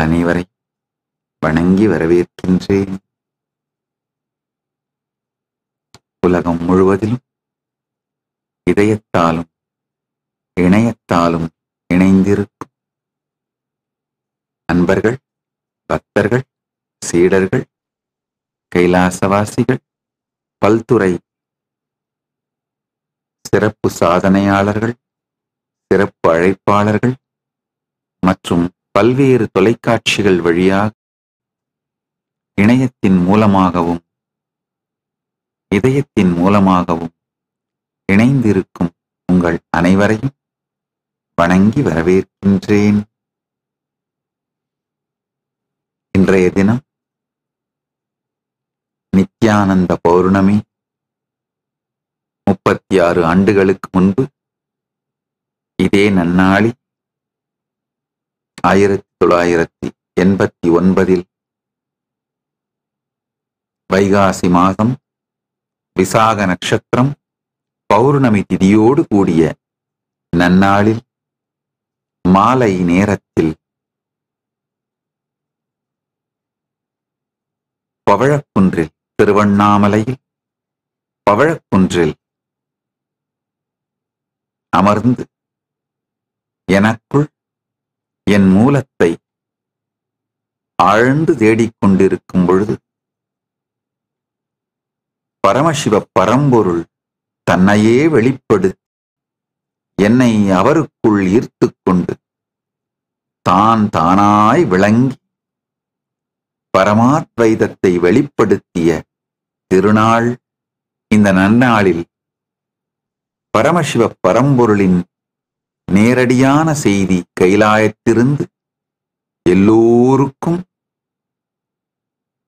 அனைவரை வணங்கி வரவேற்கின்றேன். உலகம் முழுவதிலும் இதயத்தாலும் இணையத்தாலும் இணைந்திருக்கும் அன்பர்கள், பக்தர்கள், சீடர்கள், கைலாசவாசிகள், பல்துறை சிறப்பு சாதனையாளர்கள், சிறப்பு அழைப்பாளர்கள் மற்றும் பல்வேறு தொலைக்காட்சிகள் வழியாக இணையத்தின் மூலமாகவும் இதயத்தின் மூலமாகவும் இணைந்திருக்கும் உங்கள் அனைவரையும் வணங்கி வரவேற்கின்றேன். இன்றைய தினம் நித்யானந்த பௌர்ணமி. 36 ஆண்டுகளுக்கு முன்பு இதே நன்னாளில் 1989 வைகாசி மாதம் விசாக நட்சத்திரம் பௌர்ணமி திதியோடு கூடிய நன்னாளில் மாலை நேரத்தில் பவழக்குன்றில், திருவண்ணாமலையில் பவழக்குன்றில் அமர்ந்து எனக்குள் என் மூலத்தை ஆழ்ந்து தேடிக்கொண்டிருக்கும் பொழுது பரமசிவ பரம்பொருள் தன்னையே வெளிப்படுத்தி என்னை அவருக்குள் ஈர்த்து கொண்டு தானாய் விளங்கி பரமாத்வைதத்தை வெளிப்படுத்திய திருநாள் இந்த நன்னாளில் பரமசிவ பரம்பொருளின் நேரடியான செய்தி கைலாயத்திலிருந்து எல்லோருக்கும்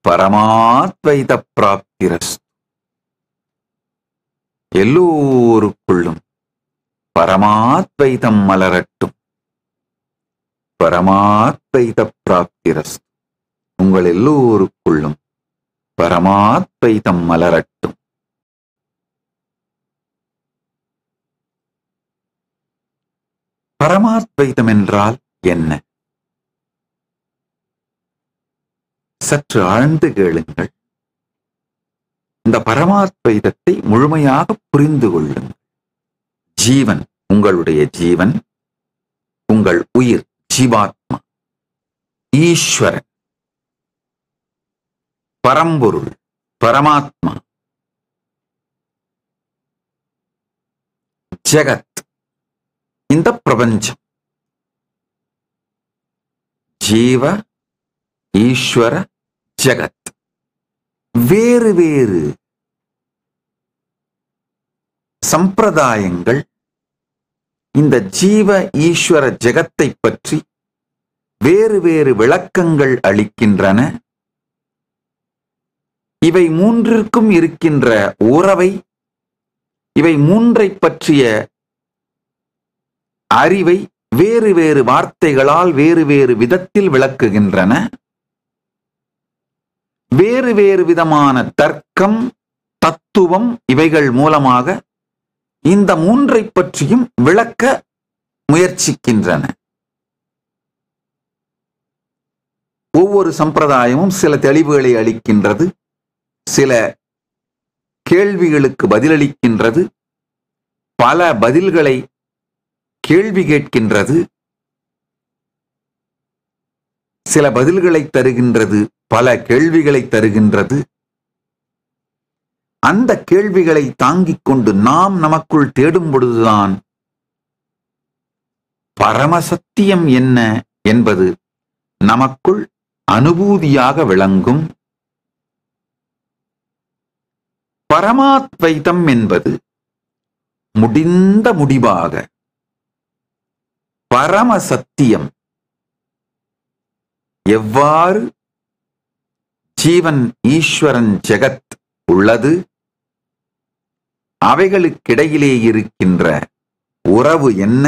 பரமாத்வைத பிராப்திரஸ்து. எல்லோருக்குள்ளும் பரமாத்வைதம் மலரட்டும். பரமாத்வைத பிராப்திரஸ்து. உங்கள் எல்லோருக்குள்ளும் பரமாத்வைதம் மலரட்டும். பரமாத்வைதம் என்றால் என்ன? சற்று ஆழ்ந்து கேளுங்கள். இந்த பரமாத்வைதத்தை முழுமையாக புரிந்து கொள்ளுங்கள். ஜீவன், உங்களுடைய ஜீவன், உங்கள் உயிர், ஜீவாத்மா, ஈஸ்வரன், பரம்பொருள், பரமாத்மா, ஜெகத், இந்த பிரபஞ்சம், ஜீவ, ஈஸ்வர, ஜெகத், வேறு வேறு சம்பிரதாயங்கள் இந்த ஜீவ ஈஸ்வர ஜெகத்தை பற்றி வேறு வேறு விளக்கங்கள் அளிக்கின்றன. இவை மூன்றிற்கும் இருக்கின்ற உறவை, இவை மூன்றை பற்றிய அறிவை வேறு வேறு வார்த்தைகளால் வேறு வேறு விதத்தில் விளக்குகின்றன. வேறு வேறு விதமான தர்க்கம், தத்துவம் இவைகள் மூலமாக இந்த மூன்றை பற்றியும் விளக்க முயற்சிக்கின்றன. ஒவ்வொரு சம்பிரதாயமும் சில தெளிவுகளை அளிக்கின்றது, சில கேள்விகளுக்கு பதிலளிக்கின்றது, பல பதில்களை கேள்வி கேட்கின்றது, சில பதில்களை தருகின்றது, பல கேள்விகளை தருகின்றது. அந்த கேள்விகளை தாங்கிக் கொண்டு நாம் நமக்குள் தேடும் பொழுதுதான் பரமசத்தியம் என்ன என்பது நமக்குள் அனுபூதியாக விளங்கும். பரமாத்வைதம் என்பது முடிந்த முடிவாக பரமசத்தியம் எவ்வாறு ஜீவன், ஈஸ்வரன், ஜெகத் உள்ளது, அவைகளுக்கிடையிலே இருக்கின்ற உறவு என்ன,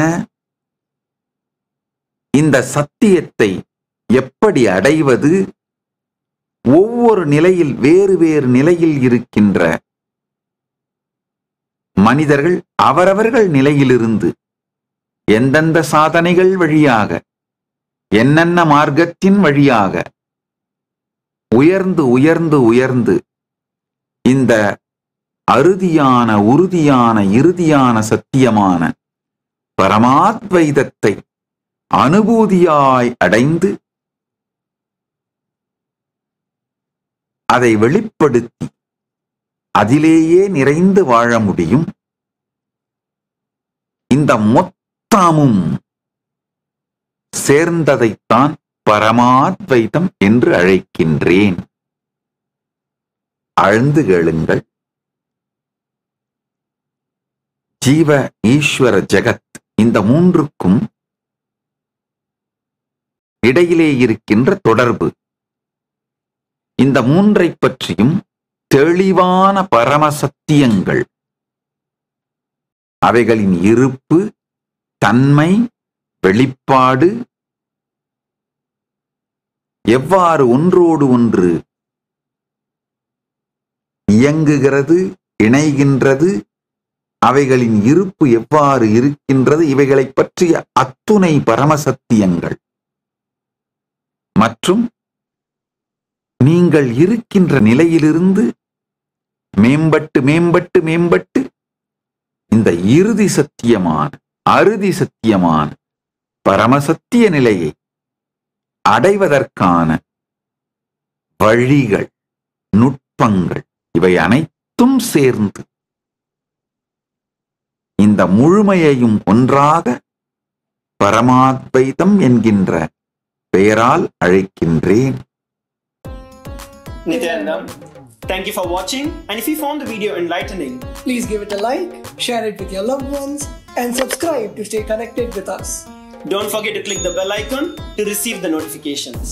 இந்த சத்தியத்தை எப்படி அடைவது, ஒவ்வொரு நிலையில் வேறு வேறு நிலையில் இருக்கின்ற மனிதர்கள் அவரவர்கள் நிலையிலிருந்து எந்தெந்த சாதனைகள் வழியாக என்னென்ன மார்க்கத்தின் வழியாக உயர்ந்து உயர்ந்து உயர்ந்து இந்த அறுதியான உறுதியான இறுதியான சத்தியமான பரமாத்வைதத்தை அனுபூதியாய் அடைந்து அதை வெளிப்படுத்தி அதிலேயே நிறைந்து வாழ முடியும். இந்த மொத்தமும் சேர்ந்ததைத்தான் பரமாத்வைதம் என்று அழைக்கின்றேன். ஆழ்ந்து கேளுங்கள். ஜீவ ஈஸ்வர ஜெகத் இந்த மூன்றுக்கும் இடையிலே இருக்கின்ற தொடர்பு, இந்த மூன்றை பற்றியும் தெளிவான பரமசத்தியங்கள், அவைகளின் இருப்பு, தன்மை, வெளிப்பாடு, எவ்வாறு ஒன்றோடு ஒன்று இயங்குகிறது, இணைகின்றது, அவைகளின் இருப்பு எவ்வாறு இருக்கின்றது, இவைகளை பற்றிய அத்துணை பரமசத்தியங்கள் மற்றும் நீங்கள் இருக்கின்ற நிலையிலிருந்து மேம்பட்டு மேம்பட்டு மேம்பட்டு இந்த இறுதி சத்தியமான அறுதி சத்தியமான பரமசத்திய நிலையை அடைவதற்கான வழிகள், நுட்பங்கள், இவை அனைத்தும் சேர்ந்து இந்த முழுமையையும் ஒன்றாக பரமாத்வைதம் என்கின்ற பெயரால் அழைக்கின்றேன். Nityanandam, thank you for watching, and if you found the video enlightening, please give it a like, share it with your loved ones, and subscribe to stay connected with us. Don't forget to click the bell icon to receive the notifications.